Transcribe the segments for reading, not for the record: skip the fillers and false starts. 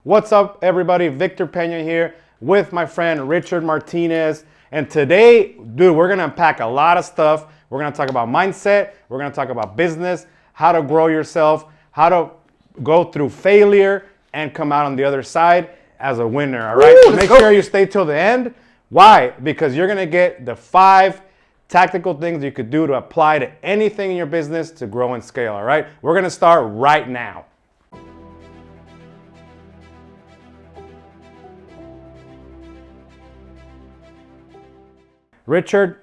What's up, everybody? Victor Pena here with my friend Richard Martinez. And today, dude, we're gonna unpack a lot of stuff. We're gonna talk about mindset, we're gonna talk about business, how to grow yourself, how to go through failure and come out on the other side as a winner, all right? So make sure you stay till the end. Why? Because you're gonna get the 5 tactical things you could do to apply to anything in your business to grow and scale, all right? We're gonna start right now. Richard,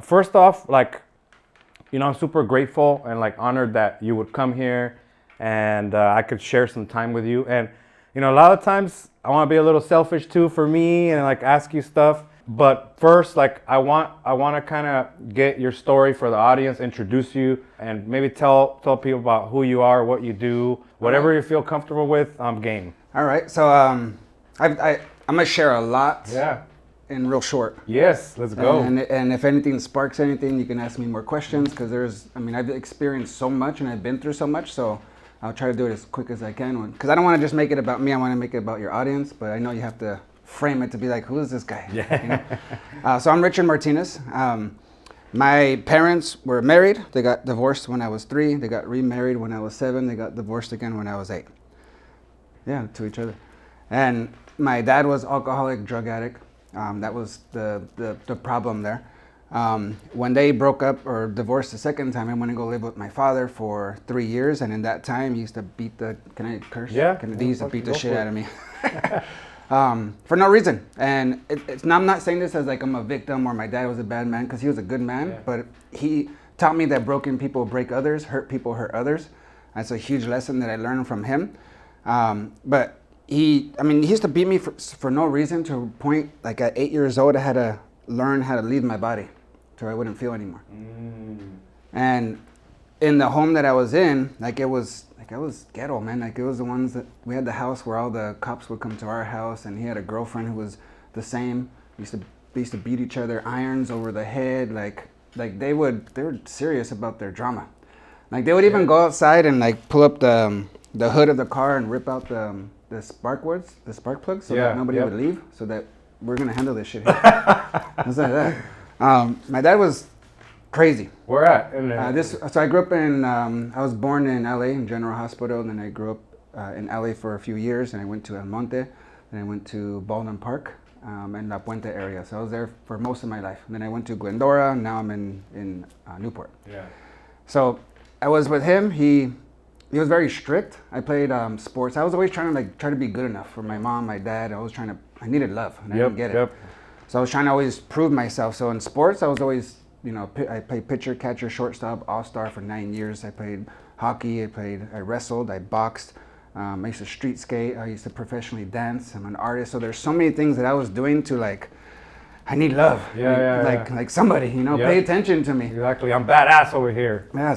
first off, I'm super grateful and honored that you would come here and I could share some time with you. And, a lot of times I want to be a little selfish too for me and ask you stuff. But first, I want to kind of get your story for the audience, introduce you, and maybe tell people about who you are, what you do, whatever you feel comfortable with. I'm game. All right. So I'm gonna share a lot. Yeah. In real short. Yes, let's go. And if anything sparks anything, you can ask me more questions because I've experienced so much and I've been through so much. So I'll try to do it as quick as I can. Because I don't want to just make it about me. I want to make it about your audience. But I know you have to frame it to be like, who is this guy? Yeah. So I'm Richard Martinez. My parents were married. They got divorced when I was 3. They got remarried when I was 7. They got divorced again when I was 8. Yeah, to each other. And my dad was alcoholic, drug addict. That was the problem there. When they broke up or divorced the second time, I went to go live with my father for 3 years, and in that time, he used to beat the. Can I curse? Yeah. He used to beat the shit out of me, for no reason. And I'm not saying this as I'm a victim or my dad was a bad man, because he was a good man. Yeah. But he taught me that broken people break others, hurt people hurt others. That's a huge lesson that I learned from him. But he used to beat me for no reason, to a point, at 8 years old, I had to learn how to leave my body so I wouldn't feel anymore. And in the home that I was in, it was ghetto, man. It was the ones that, we had the house where all the cops would come to our house, and he had a girlfriend who was the same. They used to beat each other, irons over the head, they were serious about their drama. They would even go outside and pull up the hood of the car and rip out the spark plugs, so that nobody would leave, so that we're gonna handle this shit here. It's like that. My dad was crazy. Where at? So I grew up in. I was born in LA in General Hospital, and then I grew up in LA for a few years, and I went to El Monte, and I went to Baldwin Park, and La Puente area. So I was there for most of my life. And then I went to Glendora. And now I'm in Newport. Yeah. So I was with him. He was very strict. I played sports. I was always trying to be good enough for my mom, my dad. I needed love, and I didn't get it. So I was trying to always prove myself. So in sports, I was always, I played pitcher, catcher, shortstop, all-star for 9 years. I played hockey. I wrestled. I boxed. I used to street skate. I used to professionally dance. I'm an artist. So there's so many things that I was doing to I need love. Like somebody, pay attention to me. Exactly. I'm badass over here. Yeah,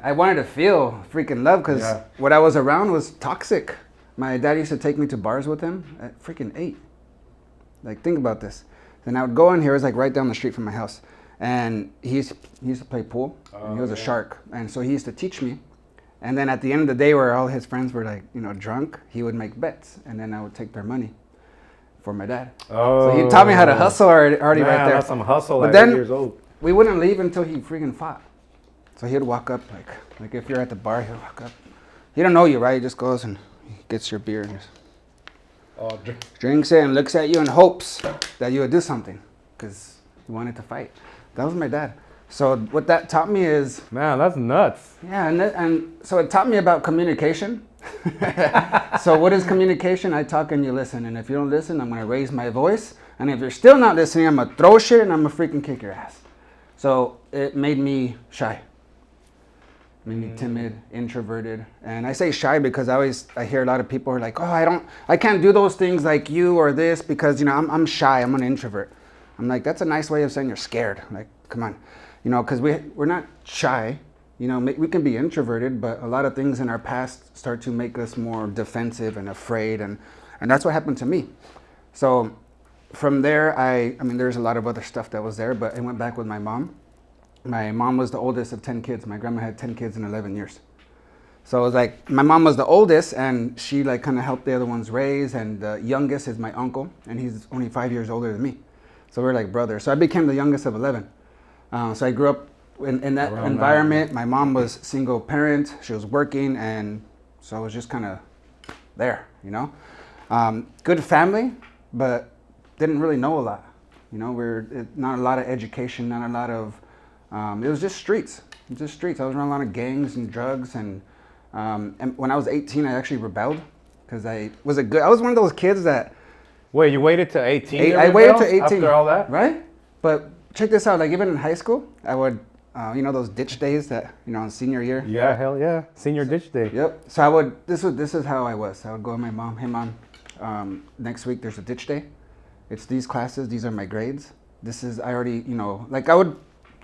I wanted to feel freaking love, because what I was around was toxic. My dad used to take me to bars with him at freaking 8. Think about this. Then I would go in here, it was right down the street from my house. And he used to play pool. And he was a shark. And so he used to teach me. And then at the end of the day, where all his friends were drunk, he would make bets. And then I would take their money for my dad. So he taught me how to hustle already right there. That's some hustle at 8 years old. We wouldn't leave until he freaking fought. So he'd walk up, if you're at the bar, he'll walk up. He don't know you, right? He just goes and he gets your beer and just drinks it and looks at you and hopes that you would do something, because he wanted to fight. That was my dad. So what that taught me is... Man, that's nuts. Yeah, and so it taught me about communication. So what is communication? I talk and you listen. And if you don't listen, I'm going to raise my voice. And if you're still not listening, I'm going to throw shit and I'm going to freaking kick your ass. So it made me shy. Made me timid, introverted. And I say shy because I hear a lot of people are like, oh, I can't do those things like you or this because, I'm shy. I'm an introvert. I'm like, that's a nice way of saying you're scared. Come on. Because we're not shy. We can be introverted, but a lot of things in our past start to make us more defensive and afraid, and that's what happened to me. So from there, there's a lot of other stuff that was there, but I went back with my mom. My mom was the oldest of 10 kids. My grandma had 10 kids in 11 years. So it was like, my mom was the oldest, and she like kind of helped the other ones raise, and the youngest is my uncle, and he's only 5 years older than me. So we're like brothers. So I became the youngest of 11. So I grew up in that Around environment. My mom was single parent. She was working, and so I was just kind of there, you know. Good family, but didn't really know a lot. You know, not a lot of education, not a lot of, it was just streets. Just streets. I was around a lot of gangs and drugs, and when I was 18, I actually rebelled because I was one of those kids that. Wait, you waited to 18? I waited to 18 after all that, right? But check this out. Like even in high school, I would, you know, those ditch days that in senior year. Yeah, hell yeah, senior ditch day. Yep. So I would. This is how I was. I would go to my mom. Hey mom, next week there's a ditch day. It's these classes. These are my grades. I already, like I would.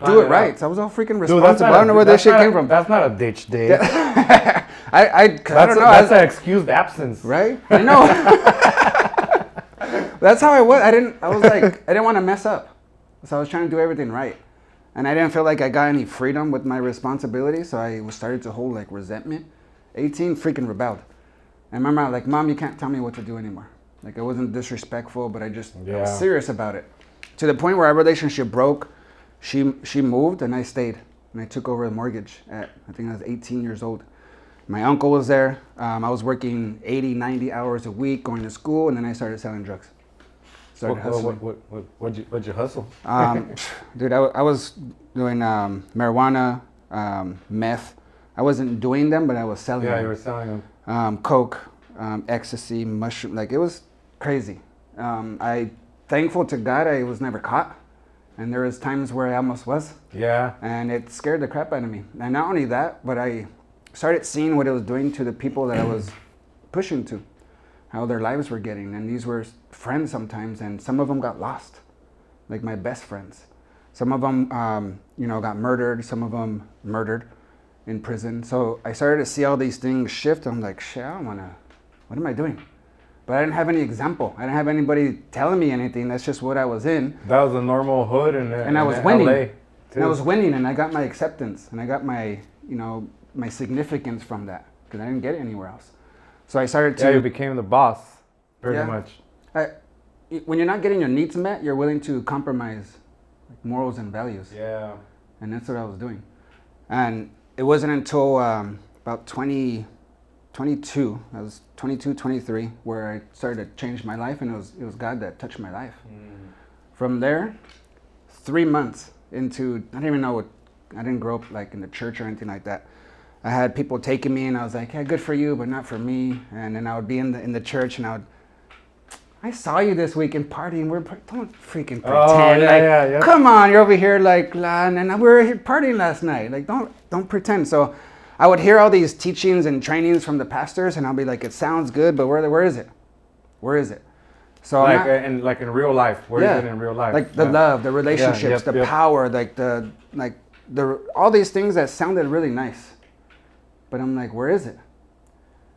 Do it right. So I was all freaking responsible. I don't know where this shit came from. That's not a ditch day. I don't know. That's an excused absence. Right? I know. That's how I was. I was like, I didn't want to mess up. So I was trying to do everything right. And I didn't feel like I got any freedom with my responsibility. So I started to hold like resentment. 18, freaking rebelled. I remember I was like, Mom, you can't tell me what to do anymore. Like I wasn't disrespectful, but I was serious about it. To the point where our relationship broke. She moved and I stayed, and I took over the mortgage at, I think I was 18 years old. My uncle was there. I was working 80, 90 hours a week going to school, and then I started selling drugs. What'd you hustle? Dude, I was doing marijuana, meth. I wasn't doing them, but I was selling them. Yeah, you were selling them. Coke, ecstasy, mushroom, like it was crazy. Thankful to God I was never caught. And there was times where I almost was. Yeah. And it scared the crap out of me. And not only that, but I started seeing what it was doing to the people that I was pushing to, how their lives were getting. And these were friends sometimes, and some of them got lost, like my best friends. Some of them, got murdered. Some of them murdered in prison. So I started to see all these things shift. I'm like, shit, I don't want to, what am I doing? But I didn't have any example. I didn't have anybody telling me anything. That's just what I was in. That was a normal hood, and I was winning. And I was winning, and I got my acceptance, and I got my, my significance from that because I didn't get it anywhere else. So I started to. Yeah, you became the boss, pretty much. When you're not getting your needs met, you're willing to compromise morals and values. Yeah. And that's what I was doing. And it wasn't until about 22, I was 22, 23, where I started to change my life, and it was God that touched my life. From there, 3 months into, I didn't even know I didn't grow up like in the church or anything like that. I had people taking me, and I was like, yeah, good for you, but not for me. And then I would be in the church, and I saw you this weekend partying. Don't freaking pretend. Oh, yeah. Come on, you're over here like, and we were here partying last night. Like, don't pretend. So I would hear all these teachings and trainings from the pastors, and I'll be like, it sounds good, but where is it? Where is it? So in real life, where is it in real life? Like the love, the relationships, the power, like all these things that sounded really nice, but I'm like, where is it?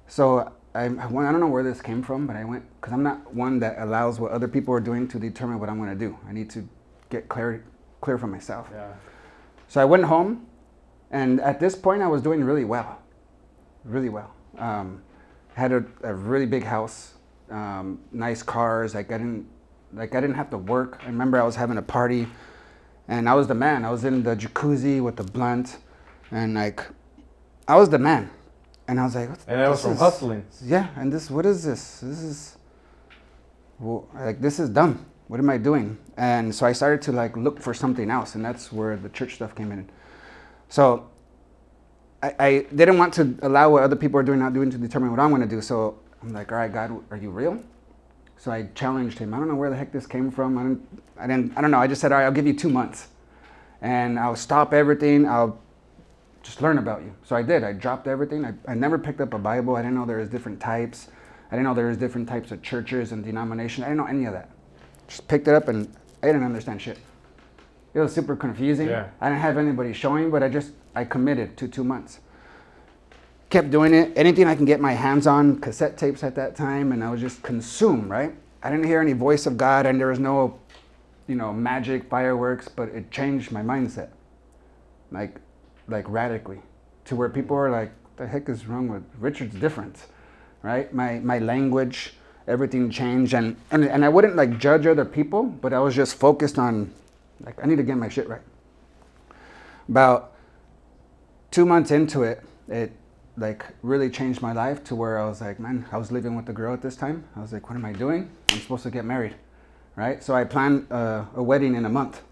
So I don't know where this came from, but I went, because I'm not one that allows what other people are doing to determine what I'm going to do. I need to get clear for myself. Yeah. So I went home, and at this point I was doing really well. Had a really big house, nice cars. I didn't have to work. I remember I was having a party, and I was the man. I was in the jacuzzi with the blunt, and I was the man. And I was like, and that was from hustling. Yeah, and what is this? This is dumb. What am I doing? And so I started to look for something else, and that's where the church stuff came in. So I didn't want to allow what other people are doing, not doing, to determine what I'm going to do. So I'm like, all right, God, are you real? So I challenged him. I don't know where the heck this came from. I don't know. I just said, all right, I'll give you 2 months, and I'll stop everything. I'll just learn about you. So I did. I dropped everything. I never picked up a Bible. I didn't know there was different types. I didn't know there was different types of churches and denominations. I didn't know any of that. Just picked it up, and I didn't understand shit. It was super confusing. Yeah. I didn't have anybody showing, but I committed to 2 months. Kept doing it. Anything I can get my hands on, cassette tapes at that time, and I was just consumed, right? I didn't hear any voice of God, and there was no, magic, fireworks, but it changed my mindset. Like radically, to where people are like, the heck is wrong with Richard's different, right? My language, everything changed, and I wouldn't like judge other people, but I was just focused on, like, I need to get my shit right. About 2 months into it, it like really changed my life to where I was like, man, I was living with the girl at this time. I was like, what am I doing? I'm supposed to get married, right? So I planned a wedding in a month.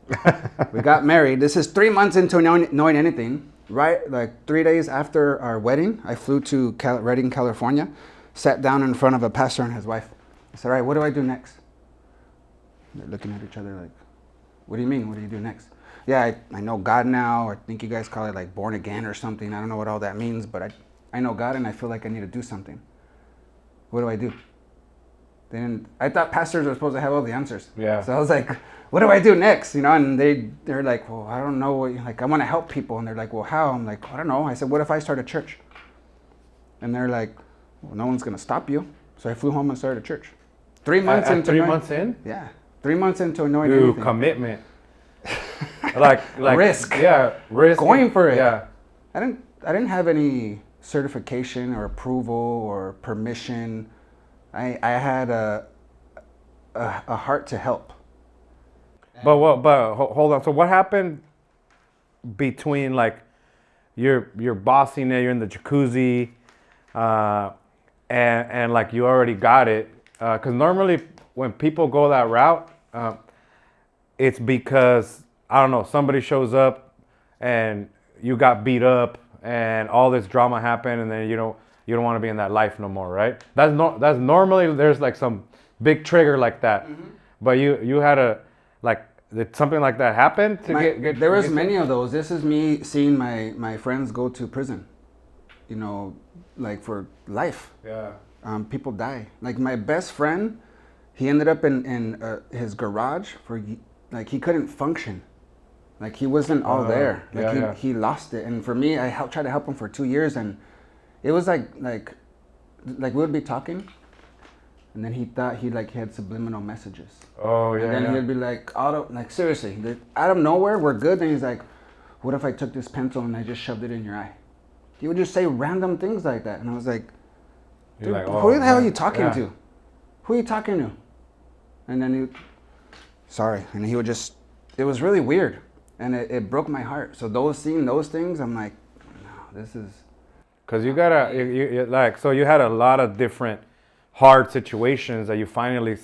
We got married. This is 3 months into knowing anything, right? Like 3 days after our wedding, I flew to Redding, California, sat down in front of a pastor and his wife. I said, all right, what do I do next? They're looking at each other like, what do you mean? What do you do next? Yeah, I know God now. I think you guys call it like born again or something. I don't know what all that means, but I know God and I feel like I need to do something. What do I do? Then I thought pastors were supposed to have all the answers. Yeah. So I was like, what do I do next? You know, and they're like, well, I don't know. Like, I want to help people. And they're like, well, how? I'm like, I don't know. I said, what if I start a church? And they're like, well, no one's going to stop you. So I flew home and started a church. 3 months into 3 months in? Yeah. 3 months into knowing Dude, anything. commitment. like risk. Yeah, risk. Going for it. Yeah. I didn't have any certification or approval or permission. I had a heart to help. But hold on. So what happened between like you're bossing it, you're in the jacuzzi, and like you already got it? Because normally when people go that route, it's because, I don't know, somebody shows up and you got beat up and all this drama happened, and then you don't want to be in that life no more, right? That's normally there's like some big trigger like that. Mm-hmm. But you had did something like that happen to there was many of those. This is me seeing my friends go to prison, you know, like for life. Yeah. People die. Like my best friend, he ended up in his garage for, like, he couldn't function. Like he wasn't all there. Like he lost it. And for me, I tried to help him for 2 years, and it was like we would be talking, and then he thought he had subliminal messages. Oh yeah. And then he'd be like, seriously, out of nowhere, we're good. Then he's like, what if I took this pencil and I just shoved it in your eye? He would just say random things like that, and I was like, dude, like, who the hell are you talking to? Who are you talking to? And then sorry, and he would just, it was really weird, and it broke my heart. So seeing those things, I'm like, no, this is. Because you gotta, so you had a lot of different hard situations that you finally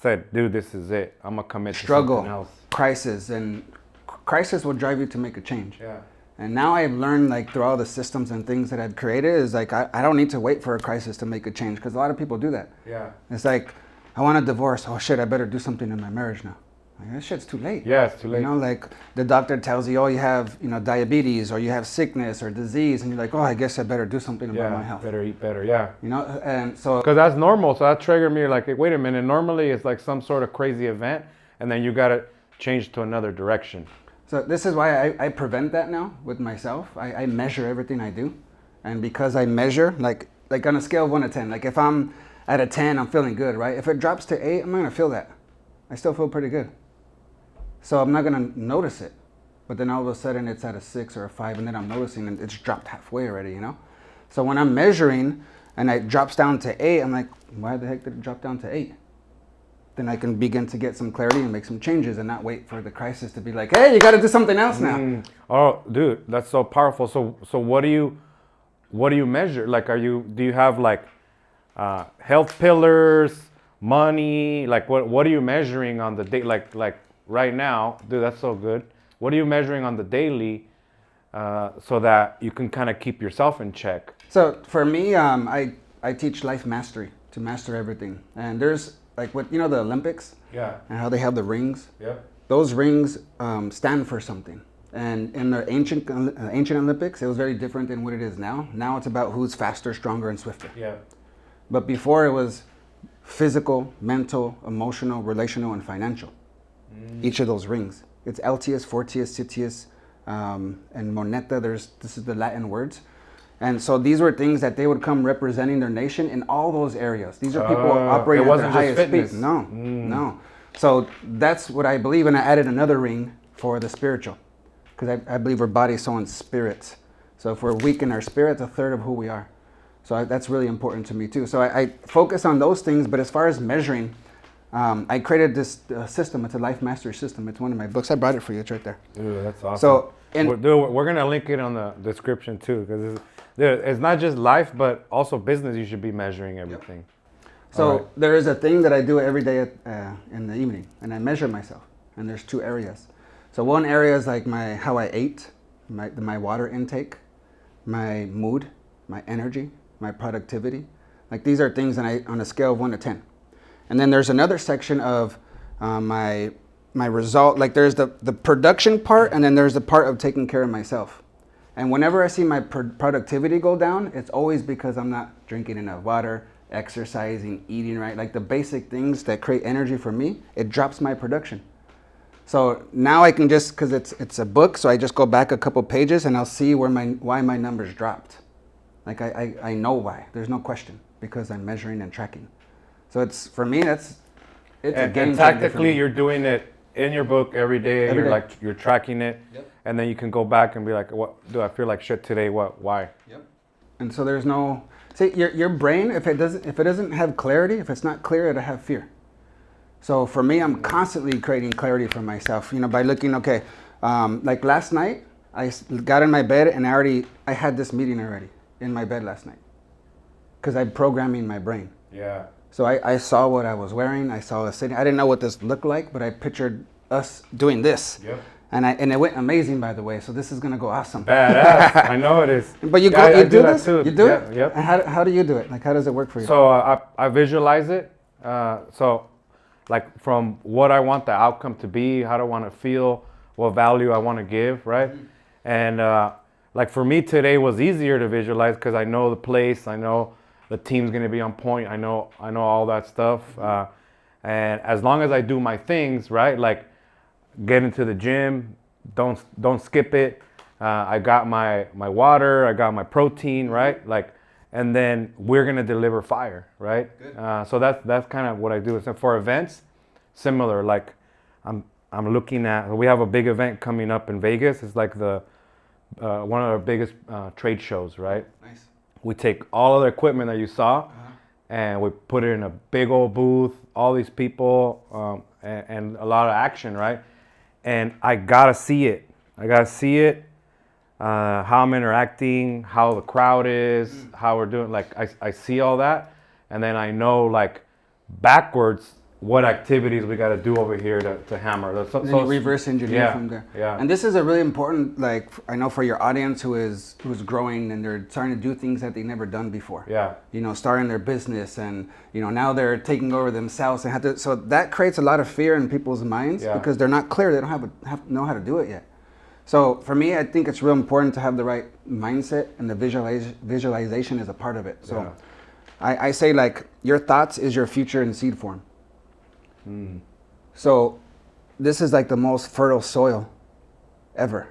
said, dude, this is it. I'm gonna commit to something else. Crisis, and crisis will drive you to make a change. Yeah. And now I've learned, like, through all the systems and things that I've created, is like, I don't need to wait for a crisis to make a change, because a lot of people do that. Yeah. It's like, I want a divorce. Oh shit, I better do something in my marriage now. Like, that shit's too late. Yeah, it's too late. You know, like the doctor tells you, oh, you have, diabetes, or you have sickness or disease, and you're like, oh, I guess I better do something about my health. Better eat better, yeah. You know, and so. Because that's normal, so that triggered me, like, wait a minute, normally it's like some sort of crazy event, and then you gotta change to another direction. So this is why I prevent that now with myself. I measure everything I do. And because I measure, like on a scale of 1 to 10, like if I'm at a 10, I'm feeling good, right? If it drops to 8, I'm not gonna feel that. I still feel pretty good. So I'm not gonna notice it. But then all of a sudden it's at a 6 or a 5, and then I'm noticing and it's dropped halfway already, you know? So when I'm measuring and it drops down to 8, I'm like, why the heck did it drop down to 8? Then I can begin to get some clarity and make some changes, and not wait for the crisis to be like, hey, you got to do something else now. Oh, dude, that's so powerful. So what do you measure? Like, do you have like health pillars, money? Like, what are you measuring on the day? Like right now, dude, that's so good. What are you measuring on the daily so that you can kind of keep yourself in check? So for me, I teach life mastery, to master everything. And there's like the Olympics, yeah, and how they have the rings. Yeah, those rings stand for something. And in the ancient Olympics, it was very different than what it is now. Now it's about who's faster, stronger, and swifter. Yeah. But before, it was physical, mental, emotional, relational, and financial. Each of those rings. It's Altius, Fortius, Citius, and Moneta. This is the Latin words. And so these were things that they would come representing their nation in all those areas. These are people operating at their highest speed. No. So that's what I believe, and I added another ring for the spiritual, because I believe our body, soul, and spirit. So if we're weak in our spirit, it's a third of who we are. So that's really important to me too. So I focus on those things, but as far as measuring, I created this system. It's a life mastery system. It's one of my books. I brought it for you. It's right there. Dude, that's awesome. So we're gonna link it on the description too, because it's not just life, but also business. You should be measuring everything. Yep. So there is a thing that I do every day in the evening, and I measure myself. And there's 2 areas. So one area is like how I ate, my water intake, my mood, my energy, my productivity. Like these are things that on a scale of 1 to 10. And then there's another section of my result. Like there's the production part, and then there's the part of taking care of myself. And whenever I see my productivity go down, it's always because I'm not drinking enough water, exercising, eating right. Like the basic things that create energy for me, it drops my production. So now I can just, because it's a book, so I just go back a couple pages and I'll see why my numbers dropped. Like I know why. There's no question, because I'm measuring and tracking. So it's, for me, it's a game changer. And tactically, you're doing it in your book every day. Every day. You're tracking it, and then you can go back and be like, "What do I feel like shit today? What? Why?" Yep. And so there's no, see, your brain, if it doesn't have clarity, if it's not clear, it'll have fear. So for me, I'm constantly creating clarity for myself. By looking, okay, like last night, I got in my bed and I had this meeting already in my bed last night, because I'm programming my brain. Yeah. So I saw what I was wearing. I saw us sitting. I didn't know what this looked like, but I pictured us doing this. Yep. And it went amazing, by the way. So this is gonna go awesome. Badass. I know it is. But you do this? Too. You do Yeah, it? Yep. And how do you do it? Like, how does it work for you? So I visualize it. So like from what I want the outcome to be, how do I want to feel, what value I want to give, right? Mm-hmm. And like for me today was easier to visualize because I know the place, I know the team's gonna be on point. I know all that stuff, and as long as I do my things right, like get into the gym, don't skip it. I got my water, I got my protein, right? Like, and then we're gonna deliver fire, right? So that's kind of what I do. So for events, similar. Like I'm looking at. We have a big event coming up in Vegas. It's like the one of our biggest trade shows, right? Nice. We take all of the equipment that you saw, and we put it in a big old booth, all these people, and a lot of action, right? And I gotta see it. How I'm interacting, how the crowd is, how we're doing. Like I see all that, and then I know like backwards what activities we got to do over here to hammer. So reverse engineer from there. Yeah. And this is a really important, like, I know for your audience who's growing and they're starting to do things that they've never done before. Yeah. Starting their business, and now they're taking over themselves and have to. So that creates a lot of fear in people's minds because they're not clear. They don't know how to do it yet. So for me, I think it's real important to have the right mindset, and the visualization is a part of it. So I say, like, your thoughts is your future in seed form. So this is like the most fertile soil ever.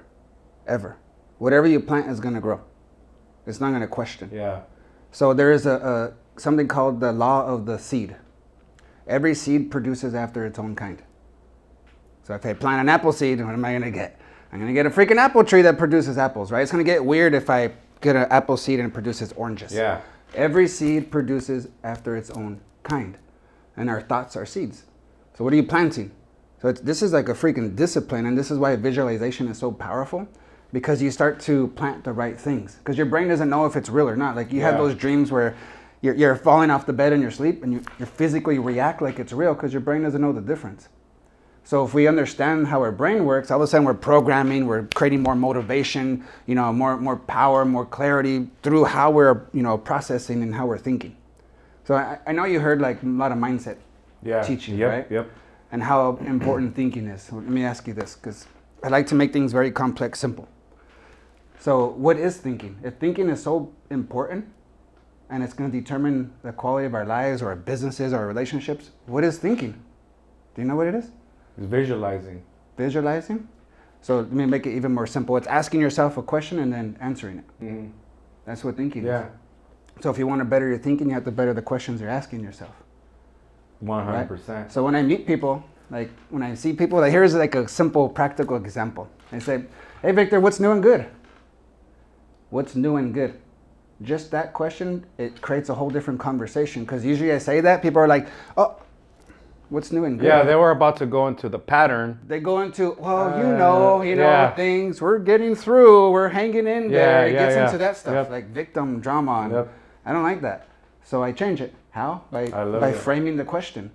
Whatever you plant is going to grow. It's not going to question. Yeah. So there is a something called the law of the seed. Every seed produces after its own kind. So if I plant an apple seed, what am I going to get? I'm going to get a freaking apple tree that produces apples, right? It's going to get weird if I get an apple seed and it produces oranges. Yeah. Every seed produces after its own kind. And our thoughts are seeds. So what are you planting? So this is like a freaking discipline, and this is why visualization is so powerful, because you start to plant the right things. Because your brain doesn't know if it's real or not. Like you have those dreams where you're falling off the bed in your sleep, and you physically react like it's real because your brain doesn't know the difference. So if we understand how our brain works, all of a sudden we're programming, we're creating more motivation, more power, more clarity through how we're processing and how we're thinking. So I know you heard like a lot of mindset teaching, right? Yep. And how important thinking is. So let me ask you this, because I like to make things very complex simple. So what is thinking? If thinking is so important and it's going to determine the quality of our lives or our businesses or our relationships, what is thinking? Do you know what it is? It's visualizing. Visualizing? So let me make it even more simple. It's asking yourself a question and then answering it. Mm-hmm. That's what thinking is. So if you want to better your thinking, you have to better the questions you're asking yourself. 100%. Right? So when I meet people, like when I see people, like here's like a simple practical example. I say, "Hey Victor, what's new and good?" what's new and good? Just that question, it creates a whole different conversation. Because usually I say that, people are like, oh, what's new and good? Yeah, they were about to go into the pattern. They go into, well, yeah. things, we're getting through, we're hanging in there. It gets yeah. into that stuff, Yep. like victim drama. And Yep. I don't like that. So I change it. How? By framing the question.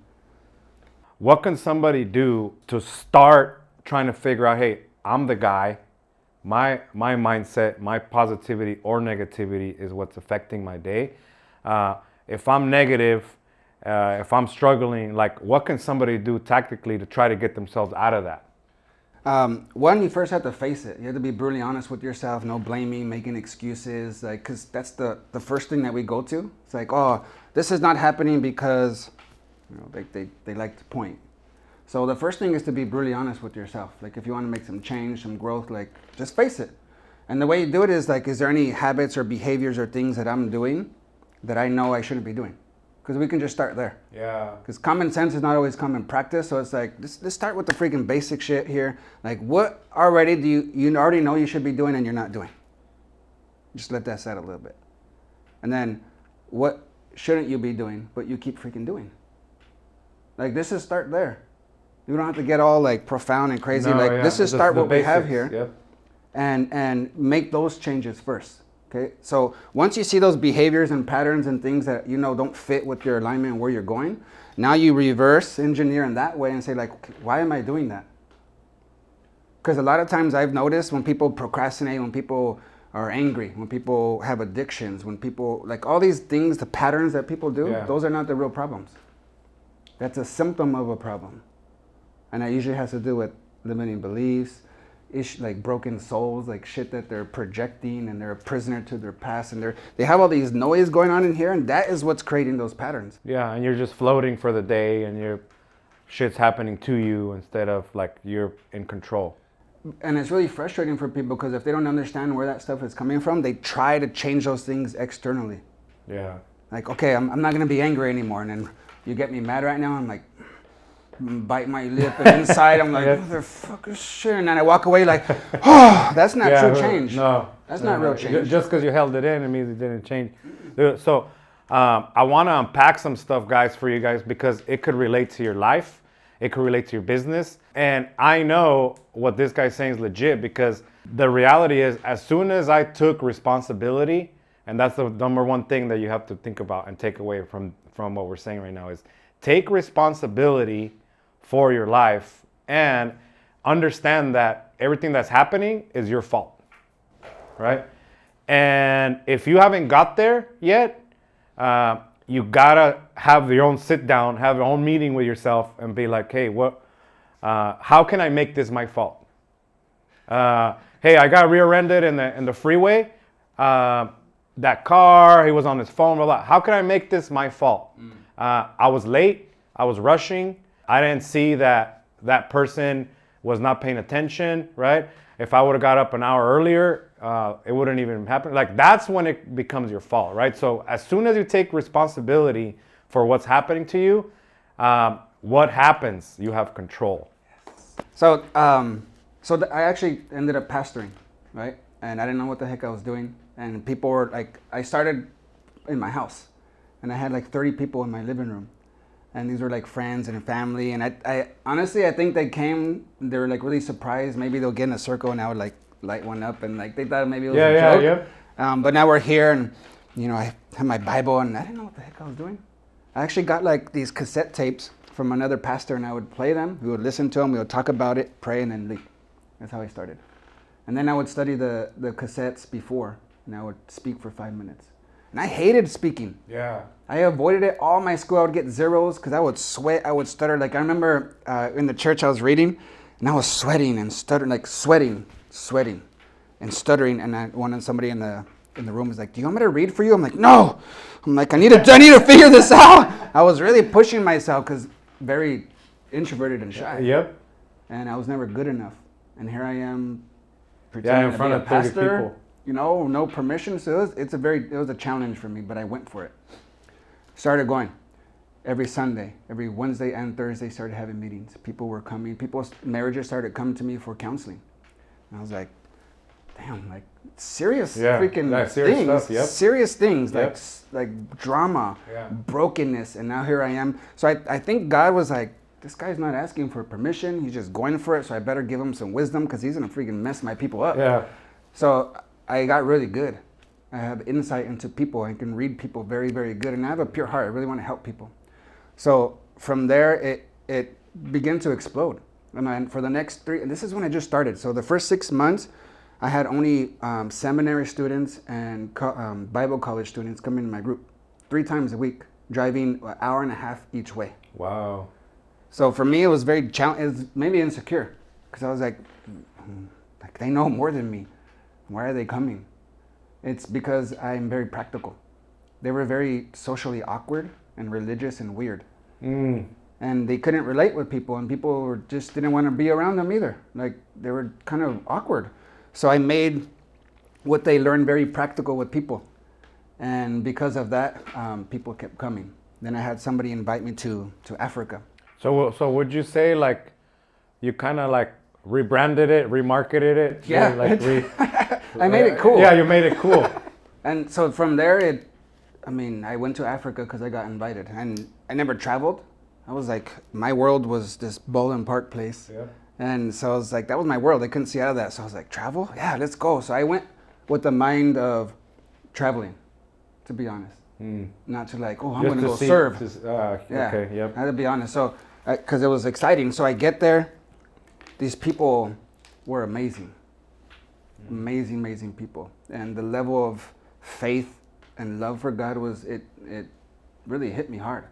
What can somebody do to start trying to figure out, hey, I'm the guy, my mindset, my positivity or negativity is what's affecting my day. If I'm negative, if I'm struggling, like what can somebody do tactically to try to get themselves out of that? One, you first have to face it. You have to be brutally honest with yourself, no blaming, making excuses, like, because that's the first thing that we go to. It's like, oh, this is not happening because, they like to point. So the first thing is to be brutally honest with yourself. Like, if you want to make some change, some growth, like, just face it. And the way you do it is like, is there any habits or behaviors or things that I'm doing that I know I shouldn't be doing? Because we can just start there. Yeah. Because common sense is not always common practice. So it's like, let's start with the freaking basic shit here. Like, what already do you already know you should be doing and you're not doing? Just let that set a little bit. And then, what shouldn't you be doing, but you keep freaking doing? Like, this is start there. You don't have to get all like profound and crazy. This is start what we have here. Yep. And make those changes first. Okay, so once you see those behaviors and patterns and things that don't fit with your alignment and where you're going, now you reverse engineer in that way and say like, okay, why am I doing that? Because a lot of times I've noticed when people procrastinate, when people are angry, when people have addictions, when people like all these things, the patterns that people do, those are not the real problems. That's a symptom of a problem, and that usually has to do with limiting beliefs. Like broken souls, like shit that they're projecting, and they're a prisoner to their past, and they have all these noise going on in here, and that is what's creating those patterns. Yeah, and you're just floating for the day, and your shit's happening to you instead of like you're in control. And it's really frustrating for people because if they don't understand where that stuff is coming from, they try to change those things externally. Yeah. Like, okay, I'm not gonna be angry anymore, and then you get me mad right now, I'm like, bite my lip, and inside I'm like, motherfucker shit, and then I walk away like, oh, that's not true change. No, that's not real change. Just because you held it in, it means it didn't change. So I want to unpack some stuff, guys, for you guys, because it could relate to your life, it could relate to your business, and I know what this guy's saying is legit, because the reality is, as soon as I took responsibility, and that's the number one thing that you have to think about and take away from what we're saying right now, is take responsibility for your life and understand that everything that's happening is your fault, right? And if you haven't got there yet, you gotta have your own sit down, have your own meeting with yourself, and be like, hey, how can I make this my fault? Hey, I got rear-ended in the freeway. That car, he was on his phone, blah, blah. How can I make this my fault? I was late, I was rushing, I didn't see that person was not paying attention, right? If I would have got up an hour earlier, it wouldn't even happen. Like, that's when it becomes your fault, right? So as soon as you take responsibility for what's happening to you, what happens? You have control. So, I actually ended up pastoring, right? And I didn't know what the heck I was doing. And people were like, I started in my house, and I had like 30 people in my living room. And these were like friends and family. And I honestly, I think they came, they were like really surprised. Maybe they'll get in a circle and I would like light one up, and like they thought maybe it was a joke. But now we're here, and I have my Bible, and I didn't know what the heck I was doing. I actually got like these cassette tapes from another pastor, and I would play them. We would listen to them. We would talk about it, pray, and then leave. That's how I started. And then I would study the cassettes before, and I would speak for 5 minutes. And I hated speaking. Yeah. I avoided it. All my school, I would get zeros because I would sweat. I would stutter. Like, I remember in the church I was reading, and I was sweating and stuttering, like sweating and stuttering. And I wanted somebody in the room was like, "Do you want me to read for you?" I'm like, "No." I'm like, I need to figure this out. I was really pushing myself because very introverted and shy. Yep. And I was never good enough. And here I am pretending in front of 30 people. No permission. So it was a challenge for me, but I went for it. Started going every Sunday, every Wednesday and Thursday. Started having meetings. People were coming. People's marriages started coming to me for counseling. And I was like, damn, like serious Yeah, freaking like serious things, stuff, yep. serious things, Yep. like drama, Yeah. brokenness, and now here I am. So I think God was like, this guy's not asking for permission, he's just going for it, so I better give him some wisdom because he's gonna freaking mess my people up. Yeah. So I got really good. I have insight into people. I can read people very, very good, and I have a pure heart. I really want to help people. So from there, it began to explode. And then for the next 3, and this is when I just started. So the first 6 months, I had only seminary students and Bible college students come in my group 3 times a week, driving an hour and a half each way. Wow. So for me, it was very challenging. It was maybe insecure because I was like they know more than me. Why are they coming? It's because I'm very practical. They were very socially awkward and religious and weird. And they couldn't relate with people, and people just didn't want to be around them either. Like they were kind of awkward. So I made what they learned very practical with people. And because of that, people kept coming. Then I had somebody invite me to Africa. So would you say like you kind of like rebranded it, remarketed it? Yeah. Like I made it cool. Yeah, you made it cool. And so from there, I went to Africa because I got invited. And I never traveled. I was like, my world was this Bowling Park place. Yeah. And so I was like, that was my world. I couldn't see out of that. So I was like, travel? Yeah, let's go. So I went with the mind of traveling, to be honest. Not to like, I'm going to go serve. Yeah. Okay, yep. I had to be honest. So, because it was exciting. So I get there. These people were amazing. Amazing, amazing people. And the level of faith and love for God it really hit me hard.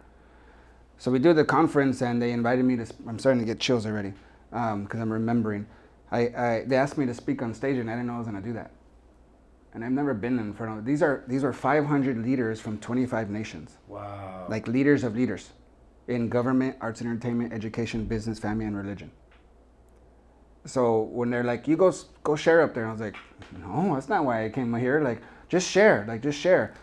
So we do the conference, and they invited me to. I'm starting to get chills already because I'm remembering. They asked me to speak on stage, and I didn't know I was going to do that. And I've never been in front of. These were 500 leaders from 25 nations. Wow. Like leaders of leaders in government, arts and entertainment, education, business, family, and religion. So when they're like, "You go share up there," I was like, "No, that's not why I came here. Like, just share. Like, just share."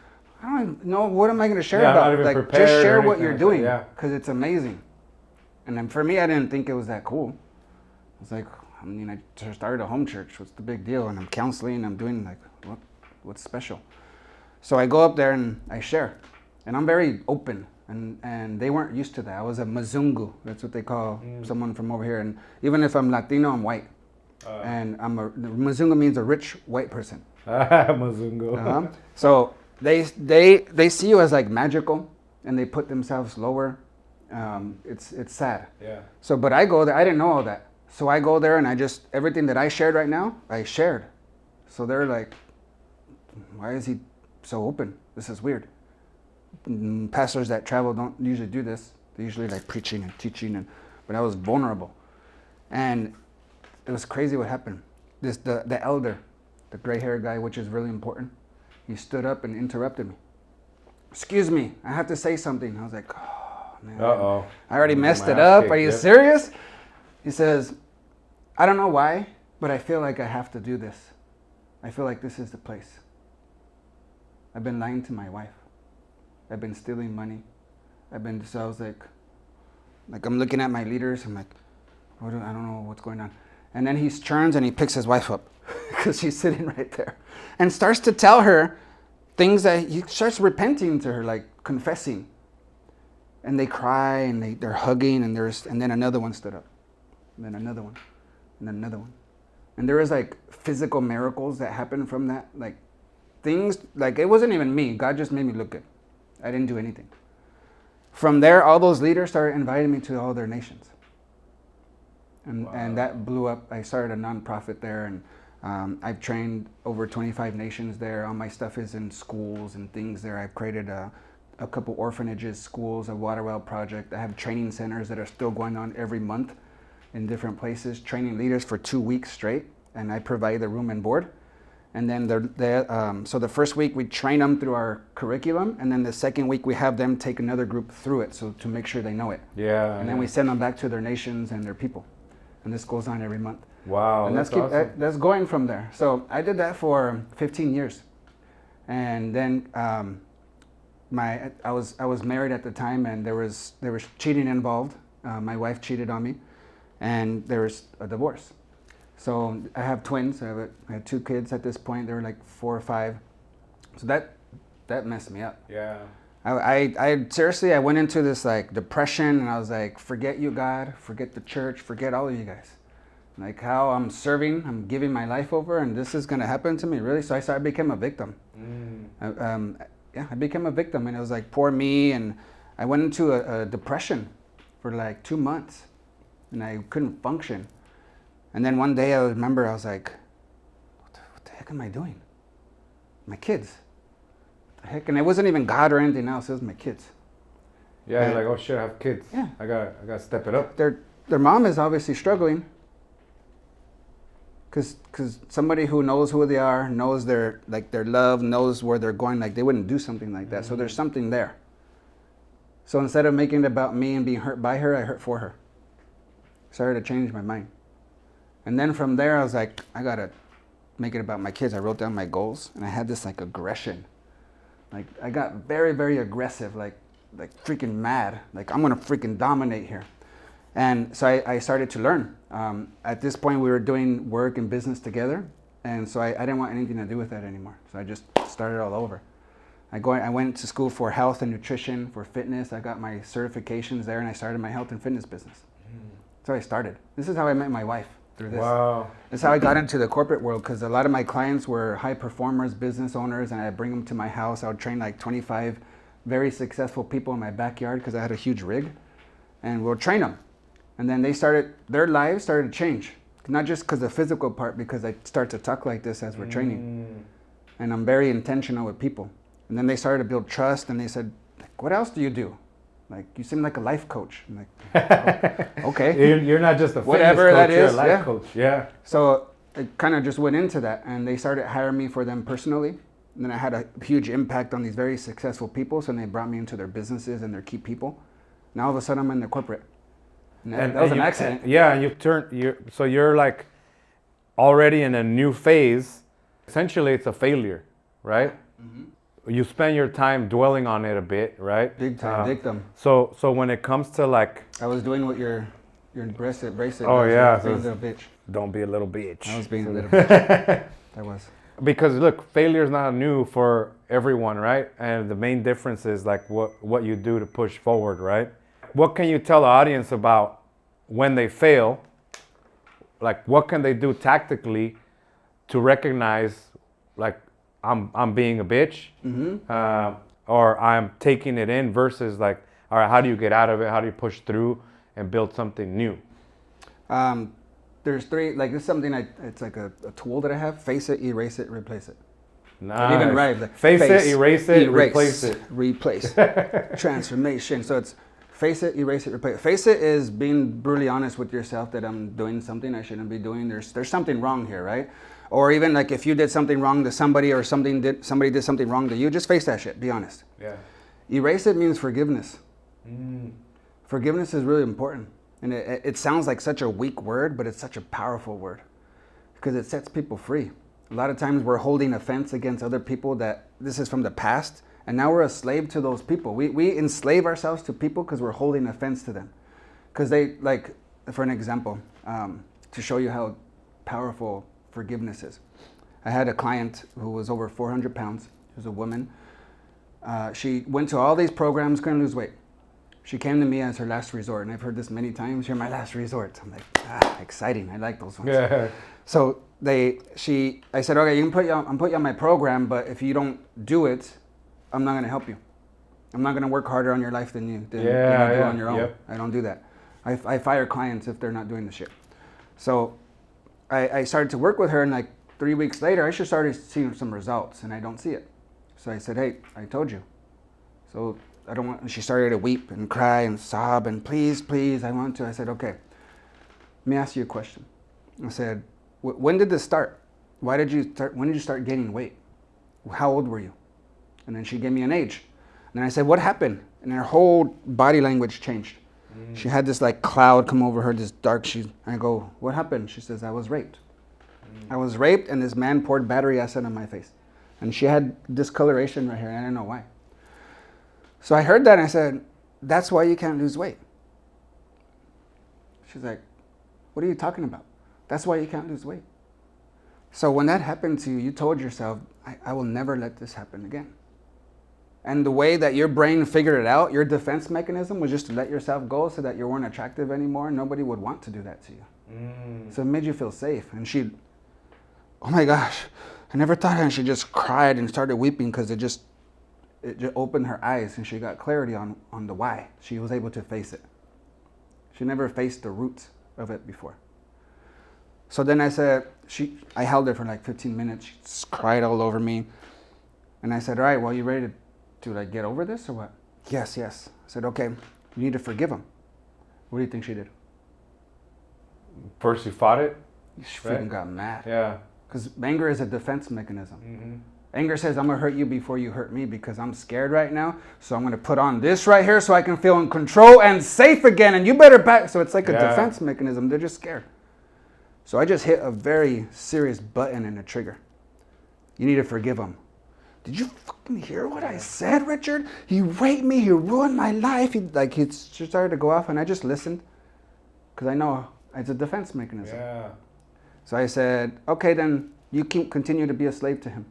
I don't know, what am I going to share I'm about? not even Like, prepared just share or what anything you're like doing that, because it's amazing. And then for me, I didn't think it was that cool. I was like, I started a home church. What's the big deal? And I'm counseling. I'm doing like, what's special? So I go up there and I share, and I'm very open. And they weren't used to that. I was a Mzungu. That's what they call someone from over here. And even if I'm Latino, I'm white. And Mzungu means a rich white person. Mzungu. So they see you as like magical, and they put themselves lower. It's sad. Yeah. So, but I go there. I didn't know all that. So I go there, and everything that I shared right now, I shared. So they're like, why is he so open? This is weird. Pastors that travel don't usually do this. They usually like preaching and teaching, but I was vulnerable, and it was crazy what happened. The elder, the gray-haired guy, which is really important, he stood up and interrupted me. "Excuse me, I have to say something." I was like, "Oh man, I already messed it up. Are you serious?" He says, "I don't know why, but I feel like I have to do this. I feel like this is the place. I've been lying to my wife. I've been stealing money. So I was like I'm looking at my leaders. I'm like, I don't know what's going on." And then he turns and he picks his wife up because she's sitting right there and starts to tell her things that he starts repenting to her, like confessing. And they cry and they're hugging, and then another one stood up, and then another one, and then another one. And there was like physical miracles that happened from that, like things, like it wasn't even me. God just made me look good. I didn't do anything. From there, all those leaders started inviting me to all their nations. And that blew up. I started a nonprofit there, and I've trained over 25 nations there. All my stuff is in schools and things there. I've created a couple orphanages, schools, a water well project. I have training centers that are still going on every month in different places, training leaders for 2 weeks straight, and I provide the room and board. And then so the first week we train them through our curriculum, and then the second week we have them take another group through it, so to make sure they know it. Yeah. And then we send them back to their nations and their people. And this goes on every month. Wow, and awesome. That's going from there. So I did that for 15 years. And then I was married at the time, and there was cheating involved. My wife cheated on me, and there was a divorce. So I have twins. I had 2 kids at this point. They were like 4 or 5. So that messed me up. Yeah. I seriously, I went into this like depression, and I was like, forget you, God, forget the church, forget all of you guys. Like how I'm serving, I'm giving my life over, and this is gonna happen to me, really? So I became a victim. I became a victim, and it was like, poor me, and I went into a depression for like 2 months, and I couldn't function. And then one day I remember I was like, what the heck am I doing? My kids. What the heck? And it wasn't even God or anything else, it was my kids. Yeah, you're like, oh shit, I have kids. Yeah. I gotta step it up. Their mom is obviously struggling. Because somebody who knows who they are, knows their love, knows where they're going, like they wouldn't do something like that. So there's something there. So instead of making it about me and being hurt by her, I hurt for her. Started to change my mind. And then from there, I was like, I gotta make it about my kids. I wrote down my goals, and I had this like aggression. Like I got very, very aggressive, like freaking mad. Like I'm gonna freaking dominate here. And so I started to learn. At this point, we were doing work and business together, and so I didn't want anything to do with that anymore. So I just started all over. I went to school for health and nutrition, for fitness. I got my certifications there, and I started my health and fitness business. So I started. This is how I met my wife, through this. Wow. This is how I got into the corporate world, because a lot of my clients were high performers, business owners, and I'd bring them to my house. I would train like 25 very successful people in my backyard because I had a huge rig, and we'll train them. And then their lives started to change. Not just because of the physical part, because I start to talk like this as we're training. And I'm very intentional with people. And then they started to build trust, and they said, what else do you do? Like, you seem like a life coach. I'm like, oh, okay. You're not just a fitness Whatever coach, that you're is, a life coach. Yeah. So it kind of just went into that, and they started hiring me for them personally. And then I had a huge impact on these very successful people, so they brought me into their businesses and their key people. Now all of a sudden I'm in the corporate. And that was an accident. Yeah, and so you're like already in a new phase. Essentially, it's a failure, right? Mm-hmm. You spend your time dwelling on it a bit, right? Big time victim. So when it comes to like, I was doing what your bracelet. Oh yeah, being a little bitch. Don't be a little bitch. I was being a little bitch. I was. Because look, failure is not new for everyone, right? And the main difference is like what you do to push forward, right? What can you tell the audience about when they fail? Like, what can they do tactically to recognize, like, I'm being a bitch, or I'm taking it in, versus like, all right, how do you get out of it? How do you push through and build something new? There's 3. Like, this is something it's like a tool that I have. Face it, erase it, replace it. Nice. Even right. Like, face it, erase it, replace it. Replace. Transformation. So it's face it, erase it, replace it. Face it is being brutally honest with yourself that I'm doing something I shouldn't be doing. There's something wrong here, right? Or even like if you did something wrong to somebody, or somebody did something wrong to you, just face that shit. Be honest. Yeah. Erase it means forgiveness. Forgiveness is really important. And it sounds like such a weak word, but it's such a powerful word, because it sets people free. A lot of times we're holding offense against other people that this is from the past, and now we're a slave to those people. We enslave ourselves to people because we're holding offense to them. Because they, like, for an example, to show you how powerful forgiveness is. I had a client who was over 400 pounds. She was a woman. She went to all these programs, couldn't lose weight. She came to me as her last resort, and I've heard this many times. You're my last resort. I'm like, exciting. I like those ones. Yeah. So I said, okay, I'm put you on my program, but if you don't do it, I'm not going to help you. I'm not going to work harder on your life than you do on your own. Yep. I don't do that. I fire clients if they're not doing the shit. So I started to work with her, and like 3 weeks later, I should started seeing some results, and I don't see it. So I said, hey, I told you. So I don't want, and she started to weep and cry and sob and please, I want to. I said, okay, let me ask you a question. I said, when did this start? When did you start gaining weight? How old were you? And then she gave me an age. And then I said, what happened? And her whole body language changed. She had this like cloud come over her, this dark. I go, what happened? She says, I was raped. I was raped, and this man poured battery acid on my face. And she had discoloration right here, and I didn't know why. So I heard that, and I said, that's why you can't lose weight. She's like, what are you talking about? That's why you can't lose weight. So when that happened to you, you told yourself, I will never let this happen again. And the way that your brain figured it out, your defense mechanism was just to let yourself go so that you weren't attractive anymore. Nobody would want to do that to you. So it made you feel safe. And she, oh my gosh, I never thought. And she just cried and started weeping because it just opened her eyes and she got clarity on the why. She was able to face it. She never faced the roots of it before. So then I said, I held her for like 15 minutes. She just cried all over me. And I said, all right, well, you ready to like get over this or what? Yes. I said, okay, you need to forgive him. What do you think she did? First you fought it? She freaking got mad. Yeah. Because anger is a defense mechanism. Anger says, I'm going to hurt you before you hurt me because I'm scared right now. So I'm going to put on this right here so I can feel in control and safe again. And you better back. So it's like a defense mechanism. They're just scared. So I just hit a very serious button and a trigger. You need to forgive him. Did you fucking hear what I said, Richard? He raped me. He ruined my life. He started to go off and I just listened because I know it's a defense mechanism. Yeah. So I said, okay, then you continue to be a slave to him.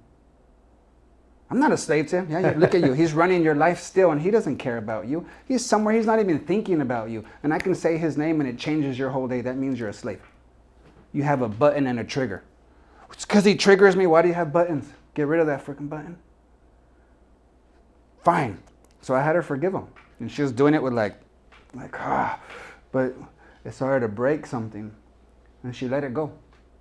I'm not a slave to him. Yeah, look at you. He's running your life still and he doesn't care about you. He's somewhere. He's not even thinking about you. And I can say his name and it changes your whole day. That means you're a slave. You have a button and a trigger. It's because he triggers me. Why do you have buttons? Get rid of that freaking button. Fine. So I had her forgive him. And she was doing it with but it started to break something. And she let it go.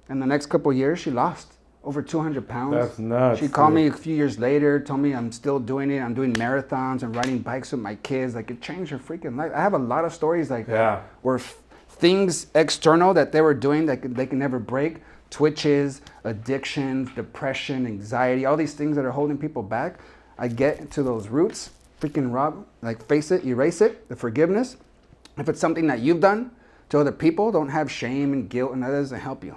And the next couple of years, she lost over 200 pounds. That's nuts. She called me a few years later, told me I'm still doing it. I'm doing marathons and riding bikes with my kids. Like, it changed her freaking life. I have a lot of stories like that where things external that they were doing that they can never break, twitches, addictions, depression, anxiety, all these things that are holding people back. I get to those roots, freaking face it, erase it, the forgiveness. If it's something that you've done to other people, don't have shame and guilt, and that doesn't help you.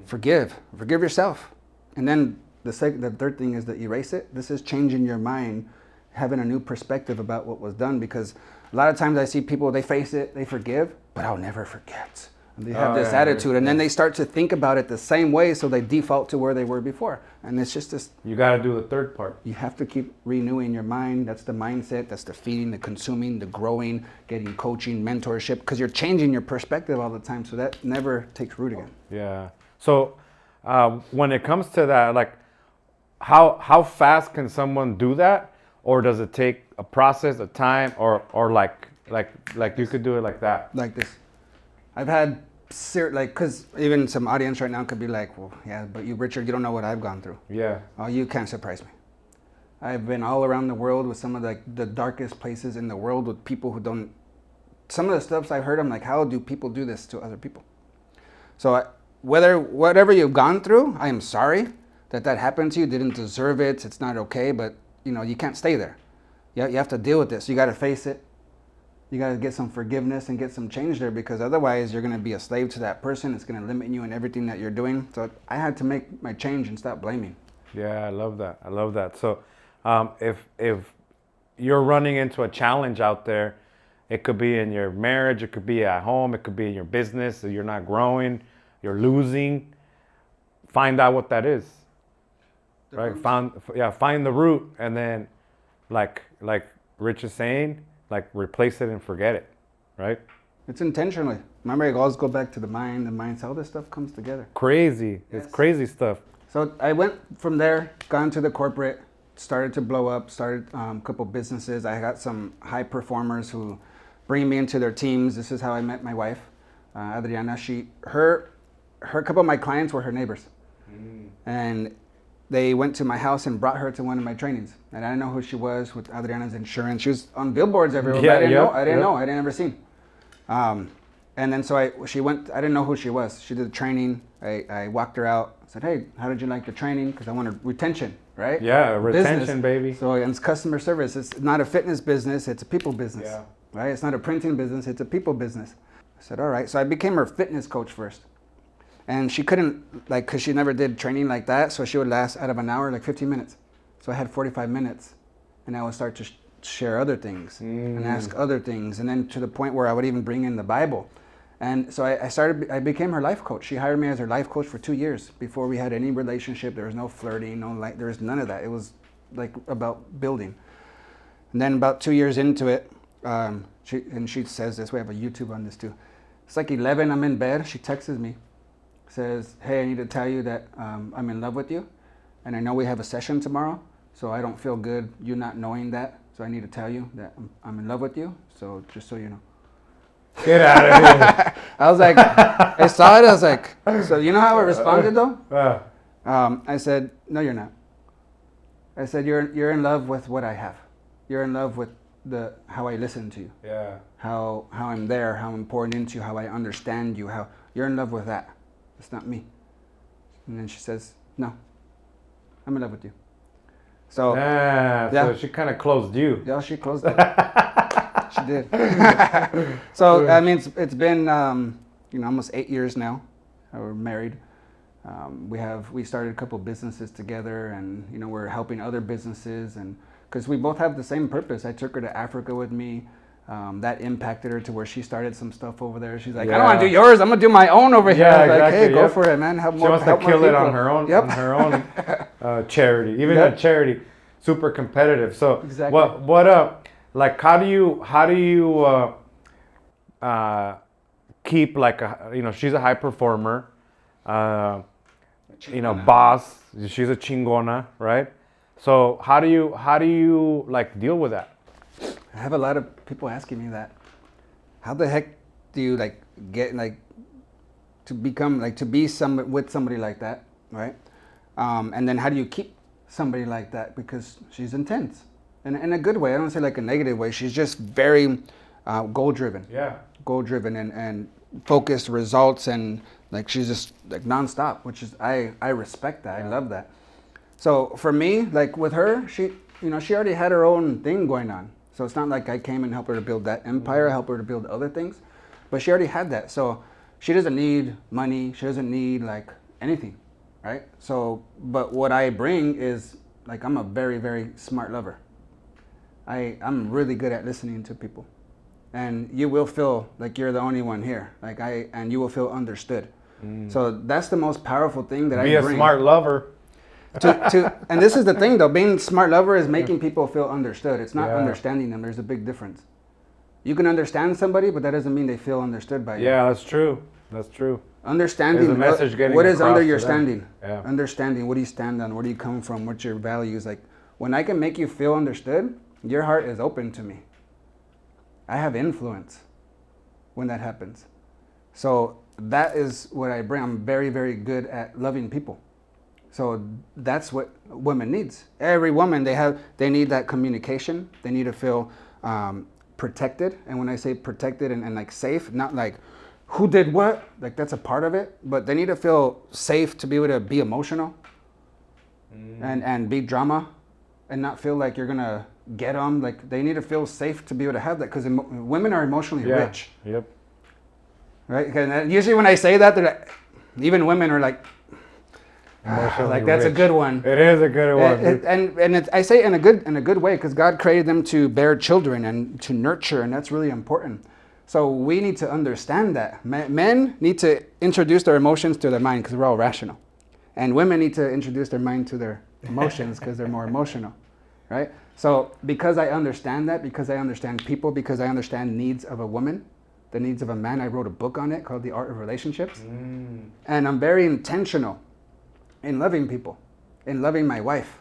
Forgive yourself. And then the third thing is to erase it. This is changing your mind, having a new perspective about what was done, because a lot of times I see people, they face it, they forgive, but I'll never forget. And they have this attitude, and then they start to think about it the same way, so they default to where they were before. And it's just this. You got to do the third part. You have to keep renewing your mind. That's the mindset. That's the feeding, the consuming, the growing, getting coaching, mentorship, because you're changing your perspective all the time, so that never takes root again. Yeah. So when it comes to that, like, how fast can someone do that, or does it take a process, a time, or like you could do it like that? Like this. I've had because even some audience right now could be like, well, yeah, but you, Richard, you don't know what I've gone through. Yeah. Oh, you can't surprise me. I've been all around the world with some of the darkest places in the world with people who don't. Some of the stuff I've heard, I'm like, how do people do this to other people? So whatever you've gone through, I am sorry that happened to you. Didn't deserve it. It's not okay, but you can't stay there. You have to deal with this. You got to face it. You got to get some forgiveness and get some change there, because otherwise you're going to be a slave to that person. It's going to limit you in everything that you're doing. So I had to make my change and stop blaming. Yeah, I love that. So if you're running into a challenge out there, it could be in your marriage, it could be at home, it could be in your business, so you're not growing, you're losing, find out what that is. Right? Find the root, and then like Rich is saying, like, replace it and forget it, right? It's intentionally. Remember, I always go back to the mindset. All this stuff comes together. Crazy. Yes. It's crazy stuff. So I went from there, got into the corporate, started to blow up, started a couple businesses. I got some high performers who bring me into their teams. This is how I met my wife, Adriana. Her couple of my clients were her neighbors. And they went to my house and brought her to one of my trainings. And I didn't know who she was with Adriana's insurance. She was on billboards everywhere. Yeah, I didn't know. I didn't ever seen. And then she went, I didn't know who she was. She did the training. I walked her out. I said, hey, how did you like the training? Because I wanted retention, right? Yeah, retention, business. Baby. So it's customer service. It's not a fitness business. It's a people business, right? It's not a printing business. It's a people business. I said, all right. So I became her fitness coach first. And she couldn't, because she never did training like that, so she would last out of an hour, 15 minutes. So I had 45 minutes, and I would start to share other things and ask other things, and then to the point where I would even bring in the Bible. And so I became her life coach. She hired me as her life coach for 2 years before we had any relationship. There was no flirting, there was none of that. It was like about building. And then about 2 years into it, she says this, we have a YouTube on this too. It's like 11, I'm in bed. She texts me, says, hey, I need to tell you that I'm in love with you. And I know we have a session tomorrow, so I don't feel good you not knowing that. So I need to tell you that I'm in love with you. So just so you know. Get out of here. I was like, I saw it. I was like, so you know how I responded though? I said, no, you're not. I said, you're in love with what I have. You're in love with how I listen to you. Yeah. How I'm there, how I'm pouring into you, how I understand you, how you're in love with that. It's not me. And then she says, no, I'm in love with you. So, so she kind of closed you. Yeah, she closed it. She did. So I mean, it's been almost 8 years now. We're married. We started a couple businesses together, and we're helping other businesses, and because we both have the same purpose. I took her to Africa with me. That impacted her to where she started some stuff over there. She's like, I don't want to do yours. I'm gonna do my own over here. Yeah, Like, hey, go for it, man. She wants to kill it on her own. Yep. On her own charity, even a charity, super competitive. So exactly. Like how do you keep like she's a high performer, boss. She's a chingona, right? So how do you like deal with that? I have a lot of people asking me that. How the heck do you like get like to become like to be with somebody like that, right? And then how do you keep somebody like that, because she's intense, and in a good way. I don't say like a negative way. She's just very goal driven. Yeah. Goal driven and focused results, and like she's just like nonstop, which is I respect that. I love that. So for me, like with her, she already had her own thing going on. So it's not like I came and helped her to build that empire, help her to build other things, but she already had that. So she doesn't need money. She doesn't need like anything, right? So, but what I bring is like, I'm a very, very smart lover. I'm really good at listening to people, and you will feel like you're the only one here. And you will feel understood. So that's the most powerful thing that I bring. Be a smart lover. And this is the thing though, being smart lover is making people feel understood. It's not understanding them. There's a big difference. You can understand somebody, but that doesn't mean they feel understood by you. Yeah, that's true. That's true. Understanding There's a message getting what is across under your to them. standing. Yeah. Understanding what do you stand on, where do you come from, what's your values. Like when I can make you feel understood, your heart is open to me. I have influence when that happens. So that is what I bring. I'm very, very good at loving people. So that's what women needs. Every woman, they need that communication. They need to feel protected. And when I say protected and like safe, not like who did what, like that's a part of it, but they need to feel safe to be able to be emotional and be drama and not feel like you're gonna get them. Like they need to feel safe to be able to have that, because women are emotionally rich. Yep. Right? And usually when I say that, they're like, even women are like, like that's rich. A good one. It is a good one. I say in a good way, because God created them to bear children and to nurture, and that's really important. So we need to understand that men need to introduce their emotions to their mind, because we're all rational, and women need to introduce their mind to their emotions because they're more emotional, right? So because I understand that, because I understand people, because I understand needs of a woman, the needs of a man, I wrote a book on it called The Art of Relationships, and I'm very intentional in loving people, in loving my wife.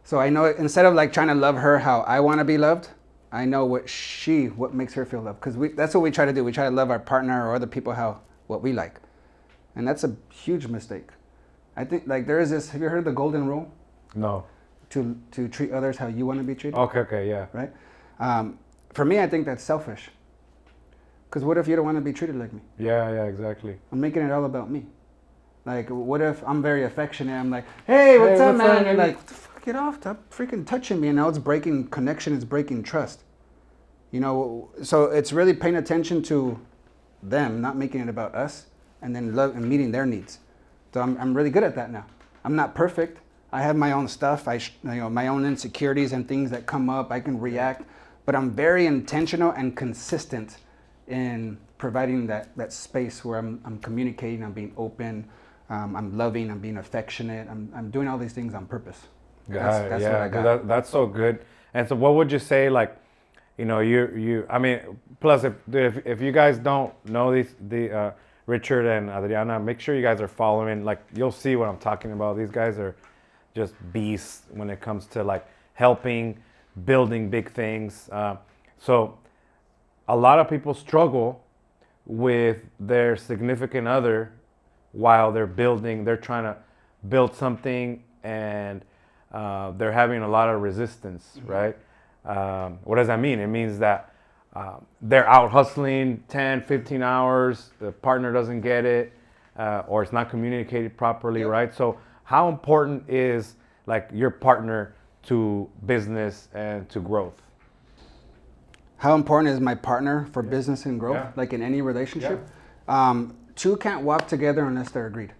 So I know, instead of like trying to love her how I want to be loved, I know what makes her feel loved. Because that's what we try to do. We try to love our partner or other people what we like. And that's a huge mistake. I think like there is this, have you heard of the golden rule? No. To treat others how you want to be treated? Okay, yeah. Right? For me, I think that's selfish. Because what if you don't want to be treated like me? Yeah, exactly. I'm making it all about me. Like, what if I'm very affectionate? I'm like, hey, what's up, man? And you're like, get off, stop freaking touching me. And now it's breaking connection, it's breaking trust. So it's really paying attention to them, not making it about us, and then love and meeting their needs. So I'm really good at that now. I'm not perfect. I have my own stuff. My own insecurities and things that come up. I can react, but I'm very intentional and consistent in providing that space where I'm communicating, I'm being open, I'm loving, I'm being affectionate, I'm doing all these things on purpose. That's what I got. That's so good. And so, what would you say, like, I mean, plus if you guys don't know the Richard and Adriana, make sure you guys are following. Like, you'll see what I'm talking about. These guys are just beasts when it comes to like helping, building big things. So a lot of people struggle with their significant other while they're trying to build something, and they're having a lot of resistance, right? What does that mean? It means that they're out hustling 10, 15 hours, the partner doesn't get it, or it's not communicated properly, right? So how important is like your partner to business and to growth? How important is my partner for business and growth, like in any relationship? Two can't walk together unless they're agreed.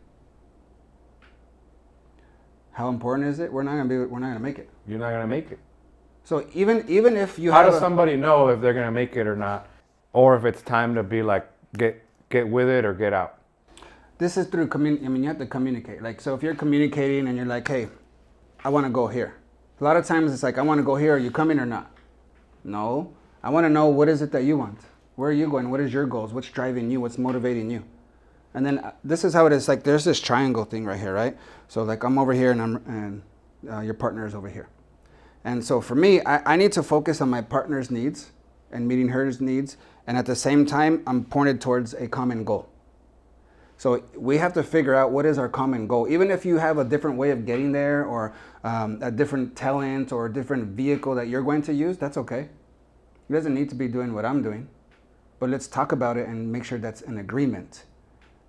How important is it? We're not gonna make it. You're not gonna make it. So even if you how does somebody know if they're gonna make it or not, or if it's time to be like get with it or get out? This is through you have to communicate. Like, so if you're communicating and you're like, hey, I want to go here. A lot of times it's like, I want to go here. Are you coming or not? No. I want to know, what is it that you want? Where are you going? What is your goals? What's driving you? What's motivating you? And then this is how it is. Like, there's this triangle thing right here, right? So like, I'm over here and your partner is over here. And so for me, I need to focus on my partner's needs and meeting her needs. And at the same time, I'm pointed towards a common goal. So we have to figure out what is our common goal. Even if you have a different way of getting there, or a different talent or a different vehicle that you're going to use, that's okay. It doesn't need to be doing what I'm doing. But let's talk about it and make sure that's an agreement.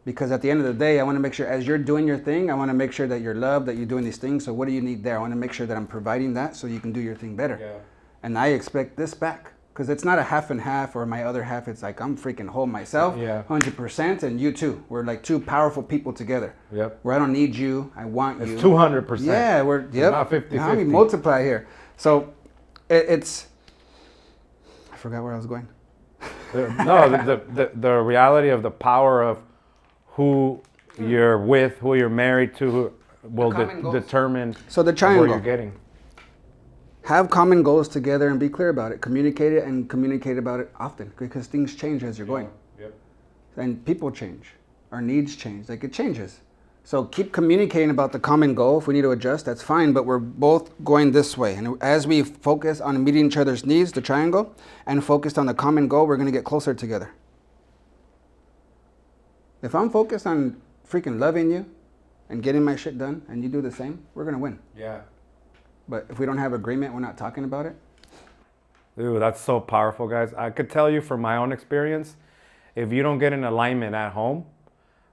Because at the end of the day, I want to make sure as you're doing your thing, I want to make sure that you're loved, that you're doing these things. So what do you need there? I want to make sure that I'm providing that so you can do your thing better. Yeah. And I expect this back. Because it's not a half and half, or my other half. It's like, I'm freaking whole myself, 100%, and you too. We're like two powerful people together. Yep. Where I don't need you, I want you. It's 200%. Yeah, we're not 50-50. How we multiply here? So it's. I forgot where I was going. The reality of the power of who you're with, who you're married to, will determine so the triangle. Where you're getting. Have common goals together and be clear about it. Communicate it, and communicate about it often, because things change as you're going. Yep. And people change. Our needs change. Like, it changes. So keep communicating about the common goal. If we need to adjust, that's fine, but we're both going this way. And as we focus on meeting each other's needs, the triangle, and focused on the common goal, we're going to get closer together. If I'm focused on freaking loving you and getting my shit done, and you do the same, we're going to win. Yeah. But if we don't have agreement, we're not talking about it. Dude, that's so powerful, guys. I could tell you from my own experience, if you don't get in alignment at home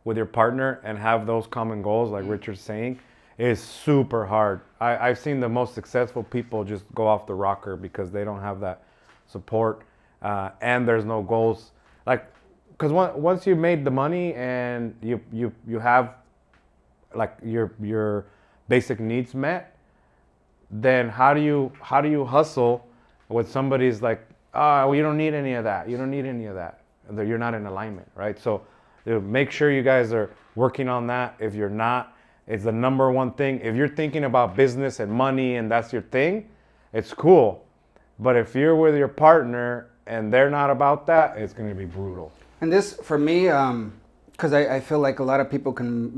with your partner and have those common goals, like Richard's saying, it's super hard. I've seen the most successful people just go off the rocker because they don't have that support, and there's no goals. Like, because once you made the money and you have like your basic needs met, then how do you hustle when somebody's like, oh, you don't need any of that. You don't need any of that. You're not in alignment, right? So make sure you guys are working on that. If you're not, it's the number one thing. If you're thinking about business and money and that's your thing, it's cool. But if you're with your partner and they're not about that, it's going to be brutal. And this, for me, because I feel like a lot of people can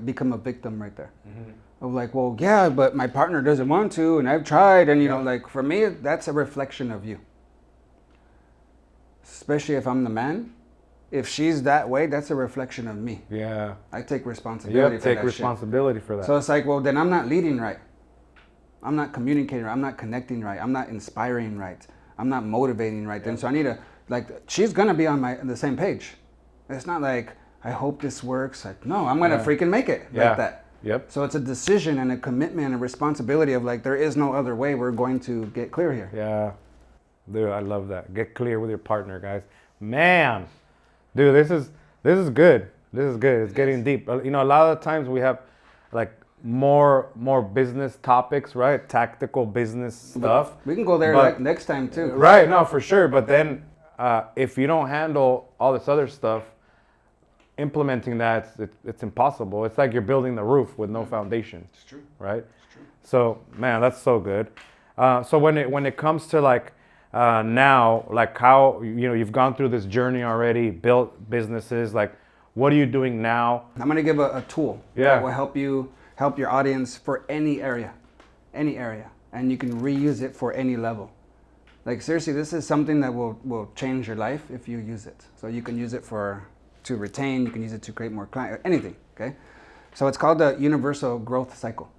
become a victim right there. Mm-hmm. Of like, well, yeah, but my partner doesn't want to, and I've tried, and you know, like, for me, that's a reflection of you. Especially if I'm the man. If she's that way, that's a reflection of me. Yeah. I take responsibility for that. Take responsibility for that. So it's like, well, then I'm not leading right. I'm not communicating right. I'm not connecting right. I'm not inspiring right. I'm not motivating right. Then so I need to, like, she's gonna be on the same page. It's not like, I hope this works. Like, no, I'm gonna freaking make it like that. Yep. So it's a decision and a commitment and a responsibility of like, there is no other way. We're going to get clear here. Yeah. Dude, I love that. Get clear with your partner, guys. Man. Dude, this is good. This is good. It's getting deep. You know, a lot of the times we have like more business topics, right? Tactical business stuff. We can go there like next time too. Right, no, for sure. But then if you don't handle all this other stuff, implementing that, it's impossible. It's like you're building the roof with no foundation. It's true. Right? It's true. So, man, that's so good. So when it comes to like now, like how, you've gone through this journey already, built businesses, like what are you doing now? I'm going to give a tool that will help your audience for any area, and you can reuse it for any level. Like seriously, this is something that will change your life if you use it. So you can use it to retain, you can use it to create more clients, anything, okay? So it's called the universal growth cycle.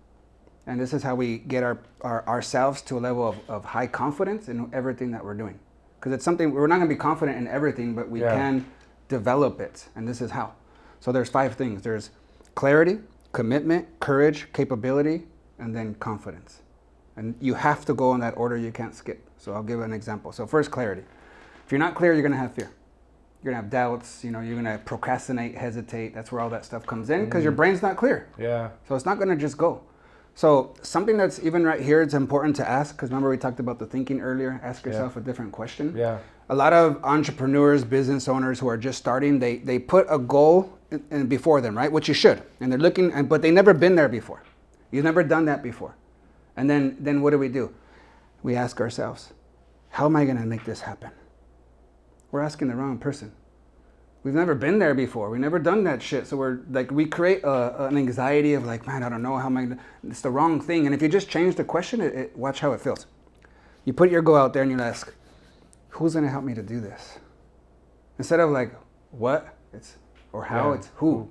And this is how we get ourselves to a level of high confidence in everything that we're doing. Because it's something, we're not gonna be confident in everything, but we can develop it. And this is how. So there's 5 things. There's clarity, commitment, courage, capability, and then confidence. And you have to go in that order, you can't skip. So I'll give an example. So first, clarity. If you're not clear, you're gonna have fear. You're gonna have doubts, you're gonna procrastinate, hesitate. That's where all that stuff comes in because your brain's not clear. Yeah. So it's not gonna just go. So something that's even right here, it's important to ask, because remember we talked about the thinking earlier, ask yourself a different question. Yeah. A lot of entrepreneurs, business owners who are just starting, they put a goal in before them, right? Which you should. And they're looking, but they've never been there before. You've never done that before. And then what do? We ask ourselves, how am I gonna make this happen? We're asking the wrong person. We've never been there before. We've never done that shit. So we're like, we create an anxiety of like, man, I don't know how am I gonna, it's the wrong thing. And if you just change the question, watch how it feels. You put your goal out there and you ask, who's gonna help me to do this? Instead of like, what? Or how, it's who.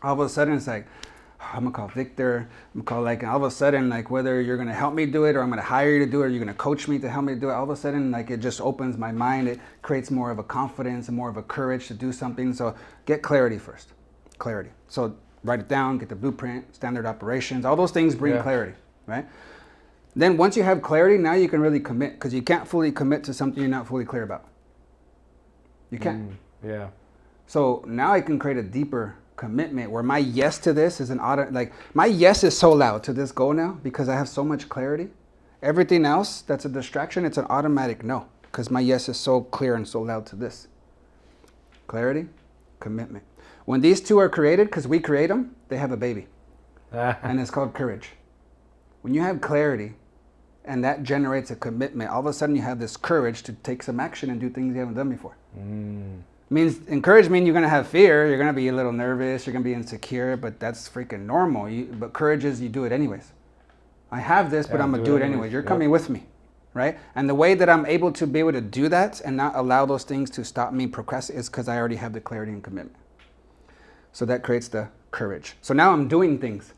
All of a sudden it's like, I'm gonna call Victor, I'm gonna call all of a sudden, like whether you're gonna help me do it or I'm gonna hire you to do it or you're gonna coach me to help me do it, all of a sudden like it just opens my mind, it creates more of a confidence and more of a courage to do something. So get clarity first, clarity. So write it down, get the blueprint, standard operations, all those things bring clarity, right? Then once you have clarity, now you can really commit, because you can't fully commit to something you're not fully clear about. You can't. Yeah. So now I can create a deeper commitment where my yes to this is my yes is so loud to this goal now because I have so much clarity. Everything else that's a distraction, it's an automatic no, because my yes is so clear and so loud to this. Clarity, commitment. When these two are created, because we create them, they have a baby. And it's called courage. When you have clarity and that generates a commitment, all of a sudden you have this courage to take some action and do things you haven't done before. Encourage means you're going to have fear, you're going to be a little nervous, you're going to be insecure, but that's freaking normal. But courage is you do it anyways. I have this, but I'm going to do it anyways. You're coming with me, right? And the way that I'm able to be able to do that and not allow those things to stop me procrastinating is because I already have the clarity and commitment. So that creates the courage. So now I'm doing things.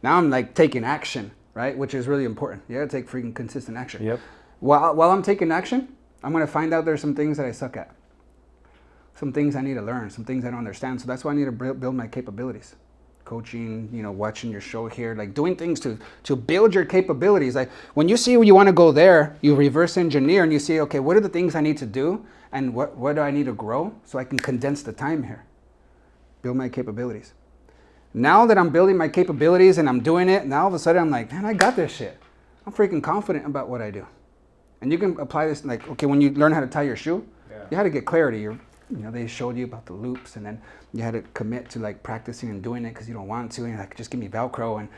Now I'm like taking action, right? Which is really important. You got to take freaking consistent action. Yep. While I'm taking action, I'm going to find out there's some things that I suck at. Some things I need to learn, some things I don't understand. So that's why I need to build my capabilities. Coaching, watching your show here, like doing things to build your capabilities. Like when you see where you want to go there, you reverse engineer and you see, okay, what are the things I need to do and what do I need to grow so I can condense the time here. Build my capabilities. Now that I'm building my capabilities and I'm doing it, now all of a sudden I'm like, man, I got this shit. I'm freaking confident about what I do. And you can apply this like, okay, when you learn how to tie your shoe, you had to get clarity. They showed you about the loops, and then you had to commit to like practicing and doing it because you don't want to, and you're like, just give me Velcro, and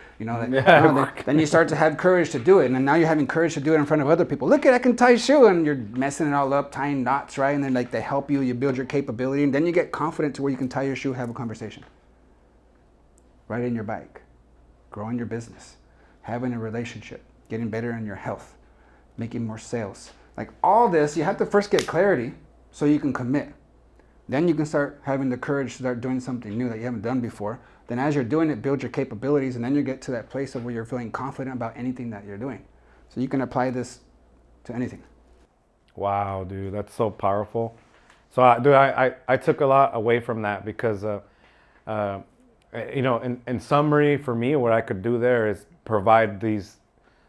then you start to have courage to do it, and then now you're having courage to do it in front of other people. Look, I can tie a shoe, and you're messing it all up, tying knots, right? And then like they help you, you build your capability, and then you get confident to where you can tie your shoe, have a conversation, riding your bike, growing your business, having a relationship, getting better in your health, making more sales. Like all this, you have to first get clarity so you can commit. Then you can start having the courage to start doing something new that you haven't done before. Then as you're doing it, build your capabilities, and then you get to that place of where you're feeling confident about anything that you're doing. So you can apply this to anything. Wow, dude, that's so powerful. So, I took a lot away from that because, in summary, for me, what I could do there is provide these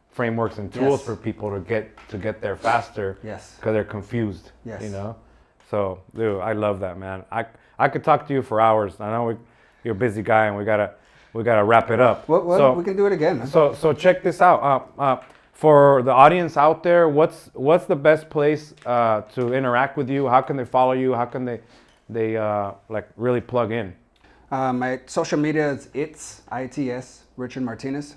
frameworks and tools for people to get there faster. Yes. Because they're confused. Yes. So, dude, I love that, man. I could talk to you for hours. I know you're a busy guy, and we gotta wrap it up. Well, we can do it again. Man. So check this out. for the audience out there, what's the best place to interact with you? How can they follow you? How can they like really plug in? My social media is ITS Richard Martinez.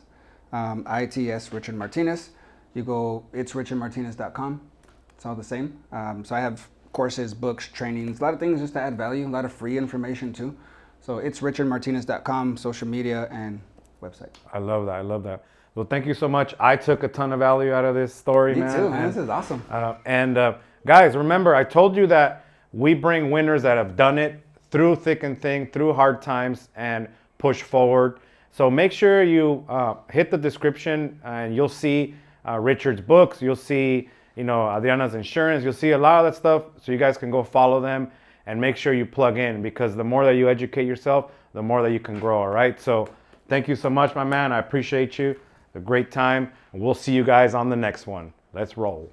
ITS Richard Martinez. You go itsrichardmartinez.com. It's all the same. So I have courses, books, trainings, a lot of things just to add value, a lot of free information too. So it's richardmartinez.com, social media, and website. I love that. I love that. Well, thank you so much. I took a ton of value out of this story, Me man. too, man. This is awesome. Guys, remember, I told you that we bring winners that have done it through thick and thin, through hard times, and push forward. So make sure you hit the description, and you'll see Richard's books. You'll see, Adriana's insurance. You'll see a lot of that stuff. So you guys can go follow them and make sure you plug in, because the more that you educate yourself, the more that you can grow. All right. So thank you so much, my man. I appreciate you. A great time. And we'll see you guys on the next one. Let's roll.